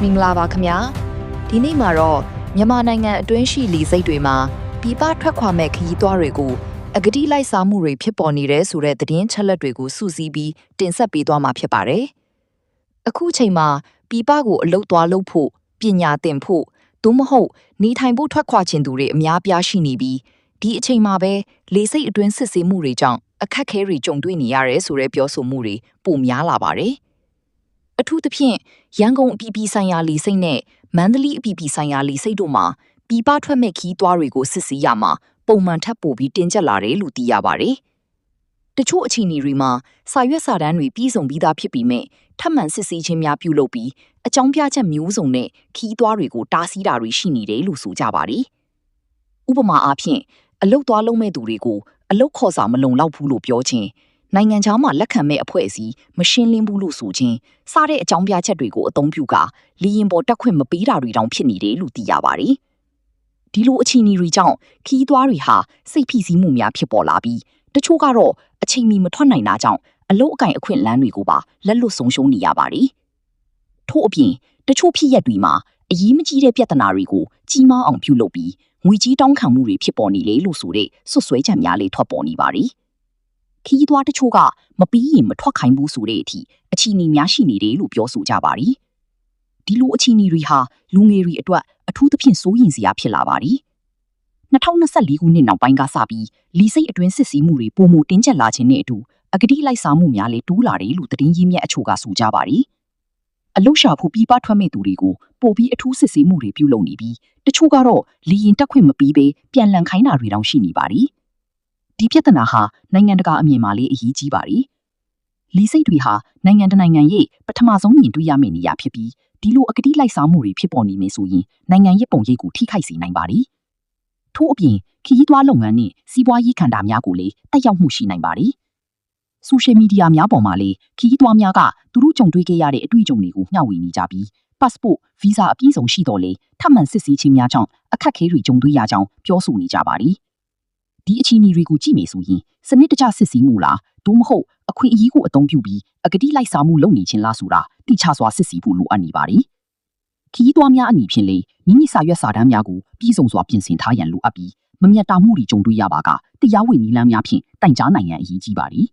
မင်္ဂလာပါခင်ဗျာဒီနေ့မှာတော့မြန်မာနိုင်ငံအတွင်းရှိလေဆိပ်တွေမှာပြည်ပထွက်ခွာမဲ့ခရီးသွားတွေကိုအဂတိလိုက်စားမှုတွေဖြစ်ပေါ်နေတဲ့ဆိုတဲ့သတင်းချက်လက်တွေကိုစုစည်းပြီးတင်ဆက်ပေးသွားမှာဖြစ်ပါတယ်အခုချိန်မှာပြည်ပကိုအလုပ်သွားလုပ်ဖို့ပညာသင်ဖို့သို့မဟုတ်နေထိုင်ဖို့ထွက်ခွာခြင်းသူတွေအများပြားရှိနေပြီးဒီအချိန်မှာပဲလေဆိပ်အတွင်းစစ်ဆေးမှုတွေကြောင့်အခက်အခဲတွေကြုံတွေ့နေရတယ်ဆိုတဲ့ပြောဆိုမှုတွေပိုများလာပါတယ်အထူးသဖြင့်ရန်ကုန်အပြည်ပြည်ဆိုင်ရာလေဆိပ်နဲ့မန္တလေးအပြည်ပြည်ဆိုင်ရာလေဆိပ်တို့မှာပြည်ပထွက်မဲ့ခီးသွားတွေကိုစစ်ဆေးရမှာပုံမှန်ထပ်ပို့ပြီးတင်ကျပ်လာတယ်လို့သိရပါတယ်။တချို့အခြေအနေတွေမှာစာရွက်စာတမ်းတွေပြည်စုံပြီးသားဖြစ်ပြီးမြဲထပ်မံစစ်ဆေးခြင်းများပြုလုပ်ပြီးအကြောင်းပြချက်မျိုးစုံနဲ့ခီးသွားတွေကိုတားဆီးတာတွေရှိနေတယ်လို့ဆိုကြပါတယ်။ဥပမာအားဖြင့်အလုတ်သွားလုံးမဲ့သူတွေကိုအလုတ်ခေါ်စာမလုံလောက်ဘူးလို့ပြောခြင်းနိုင်ငံခြားမှာလက်ခံမဲ့အဖွဲ့အစည်းမရှင်းလင်းဘူးလို့ဆိုခြင်းစတဲ့အကြောင်းပြချက်တွေကိုအသုံးပြုကာလီရင်ပေါ်တက်ခွင့်မပေးတာတွေတောင်ဖြစ်နေတယ်လို့သိရပါတယ်။ဒီလိုအခြေအနေတွေကြောင့်ခီးသွားတွေဟာစိတ်ဖိစီးမှုများဖြစ်ပေါ်လာပြီးတချို့ကတော့အချိန်မီမထွက်နိုင်တာကြောင့်အလုတ်အကင်အခွင့်လန်းတွေကိုပါလက်လွတ်ဆုံးရှုံးနေရပါတယ်။ထို့အပြင်တချို့ဖြစ်ရပ်တွေမှာအရေးမကြီးတဲ့ပြဿနာတွေကိုကြီးမားအောင်ပြုလုပ်ပြီးငွေကြီးတောင်းခံမှုတွေဖြစ်ပေါ်နေလေလို့ဆိုတဲ့ဆွဆွဲချက်များလေးထွက်ပေါ်နေပါတယ်။ခီးသွားတချို့ကမပြီးရင်မထွက်ခိုင်းဘူးဆိုတဲ့အထိအခြေအနေများရှိနေတယ်လို့ပြောဆိုကြပါတယ်။ဒီလိုအခြေအနေတွေဟာလူငယ်တွေအတွက်အထူးသဖြင့်စိုးရိမ်စရာဖြစ်လာပါတယ်။2024ခုနှစ်နောက်ပိုင်းကစပြီးလီဆိပ်အတွင်းစစ်ဆေးမှုတွေပုံမတင်းကျပ်လာခြင်းနဲ့အတူအဂတိလိုက်စားမှုများလည်းတိုးလာတယ်လို့သတင်းရင်းမြစ်အချို့ကဆိုကြပါတယ်။အလုရှာဖို့ပြည်ပထွက်မဲ့သူတွေကိုပို့ပြီးအထူးစစ်ဆေးမှုတွေပြုလုပ်နေပြီးတချို့ကတော့လီရင်တက်ခွင့်မပြီးဘဲပြန်လန်ခိုင်းတာတွေတောင်ရှိနေပါတယ်။ဒီပြဿနာဟာနိုင်ငံတကာအမြင်မှာလည်းအရေးကြီးပါတယ်။လီဆိပ်တွေဟာနိုင်ငံတနိုင်ငံရဲ့ပထမဆုံးမြင်တွေ့ရမယ့်နေရာဖြစ်ပြီးဒီလိုအဂတိလိုက်စားမှုတွေဖြစ်ပေါ်နေမယ်ဆိုရင်နိုင်ငံရဲ့ပုံရိပ်ကိုထိခိုက်စေနိုင်ပါတယ်။ထို့အပြင်ခရီးသွားလုပ်ငန်းနဲ့စီးပွားရေးခန္ဓာများကိုလည်းတက်ရောက်မှုရှိနိုင်ပါတယ်။ဆိုရှယ်မီဒီယာများပေါ်မှာလည်းခရီးသွားများကသူတို့ကြုံတွေ့ခဲ့ရတဲ့အတွေ့အကြုံတွေကိုမျှဝေနေကြပြီး passport visa အပြည့်စုံရှိတော့လေထပ်မံစစ်ဆေးခြင်းများကြောင့်အခက်အခဲတွေကြုံတွေ့ရကြောင်းပြောဆိုနေကြပါတယ်။ဒီအခြေအနေတွေကိုကြည့်မယ်ဆိုရင်စနစ်တကျစစ်ဆေးမှုလားသို့မဟုတ်အခွင့်အရေးကိုအသုံးပြုပြီးအဂတိလိုက်စားမှုလုပ်နေခြင်းလားဆိုတာတိကျစွာစစ်ဆေးဖို့လိုအပ်နေပါတယ်။ခရီးသွားများအနေဖြင့်လေမိမိစာရွက်စာတမ်းများကိုပြည်စုံစွာပြင်ဆင်ထားရန်လိုအပ်ပြီးမမျက်တာမှုတွေကြုံတွေ့ရပါကတရားဝင်နည်းလမ်းများဖြင့်တိုင်ကြားနိုင်ရန်အရေးကြီးပါတယ်